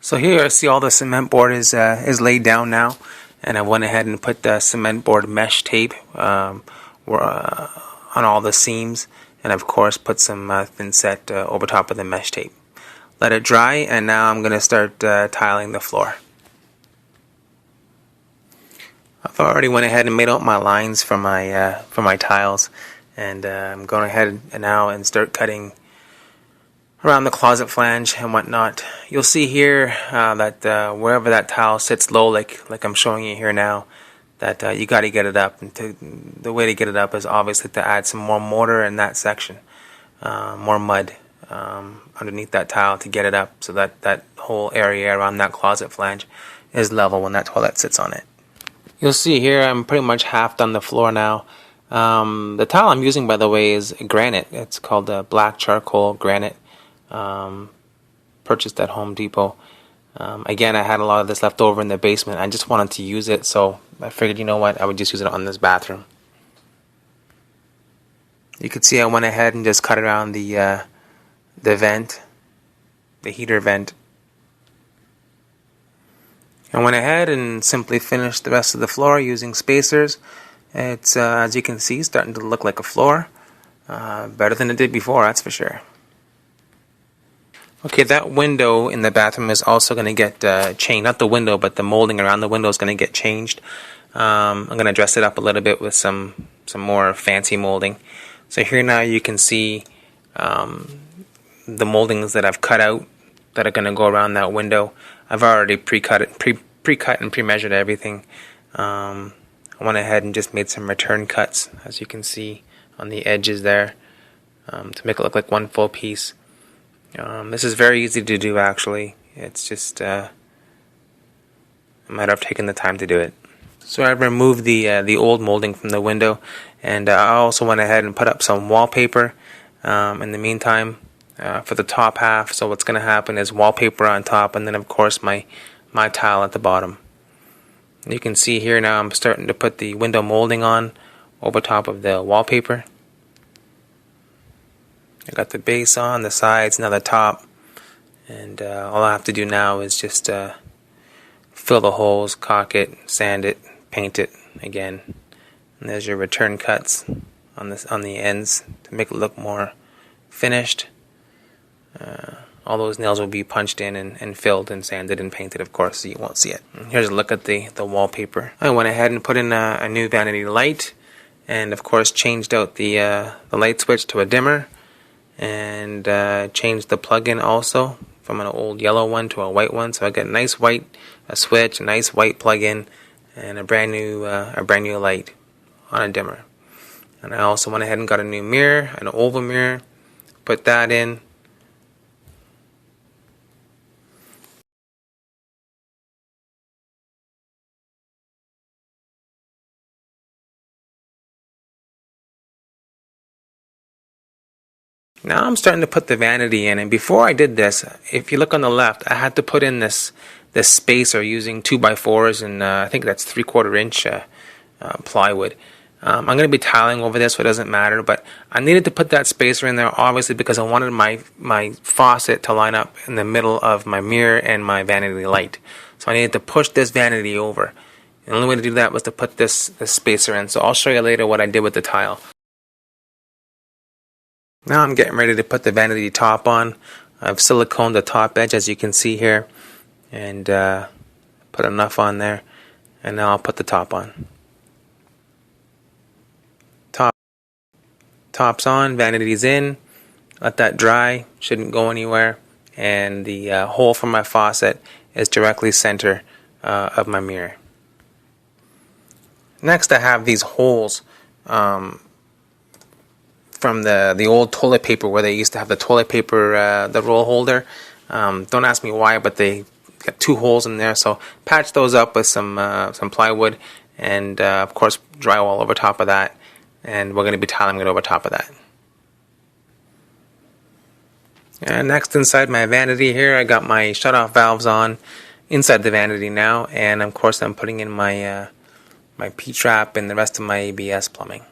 So here I see all the cement board is laid down now, and I went ahead and put the cement board mesh tape on all the seams, and of course put some thin set over top of the mesh tape. Let it dry, and now I'm going to start tiling the floor. I've already went ahead and made out my lines for my tiles, and I'm going ahead and now start cutting around the closet flange and whatnot. You'll see here that wherever that tile sits low, like I'm showing you here now, that you got to get it up. And the way to get it up is obviously to add some more mortar in that section, more mud underneath that tile to get it up, so that that whole area around that closet flange is level when that toilet sits on it. You'll see here I'm pretty much half done the floor now. The tile I'm using, by the way, is granite. It's called black charcoal granite. Purchased at Home Depot. Again, I had a lot of this left over in the basement. I just wanted to use it, so I figured, you know what, I would just use it on this bathroom. You can see I went ahead and just cut around the vent, the heater vent. I went ahead and simply finished the rest of the floor using spacers. It's, as you can see, starting to look like a floor. Better than it did before, that's for sure. Okay, that window in the bathroom is also going to get changed. Not the window, but the molding around the window is going to get changed. I'm going to dress it up a little bit with some more fancy molding. So here now you can see the moldings that I've cut out that are going to go around that window. I've already pre-cut and pre-measured everything. I went ahead and just made some return cuts, as you can see on the edges there, to make it look like one full piece. This is very easy to do, actually. It's just a matter of taking the time to do it. So I removed the old molding from the window, and I also went ahead and put up some wallpaper in the meantime for the top half. So what's going to happen is wallpaper on top, and then of course my tile at the bottom. You can see here now I'm starting to put the window molding on over top of the wallpaper. I got the base on, the sides, now the top, and all I have to do now is just fill the holes, caulk it, sand it, paint it again. And there's your return cuts on the ends to make it look more finished. All those nails will be punched in and filled and sanded and painted, of course, so you won't see it. And here's a look at the wallpaper. I went ahead and put in a new vanity light, and of course changed out the light switch to a dimmer, and changed the plug-in also from an old yellow one to a white one. So I got a nice white switch, a nice white plug-in, and a brand new light on a dimmer. And I also went ahead and got a new mirror, an oval mirror, put that in. Now I'm starting to put the vanity in, and before I did this, if you look on the left, I had to put in this spacer using 2x4s, and I think that's 3/4 inch plywood. I'm going to be tiling over this, so it doesn't matter, but I needed to put that spacer in there obviously because I wanted my faucet to line up in the middle of my mirror and my vanity light. So I needed to push this vanity over. The only way to do that was to put this spacer in, so I'll show you later what I did with the tile. Now I'm getting ready to put the vanity top on. I've siliconed the top edge, as you can see here, and put enough on there, and now I'll put the top on. Top's on, vanity's in. Let that dry, shouldn't go anywhere, and the hole for my faucet is directly center of my mirror. Next I have these holes from the old toilet paper, where they used to have the toilet paper, the roll holder. Don't ask me why, but they got 2 holes in there. So patch those up with some plywood, and of course drywall over top of that. And we're going to be tiling it over top of that. And next, inside my vanity here, I got my shutoff valves on inside the vanity now, and of course I'm putting in my my P-trap and the rest of my ABS plumbing.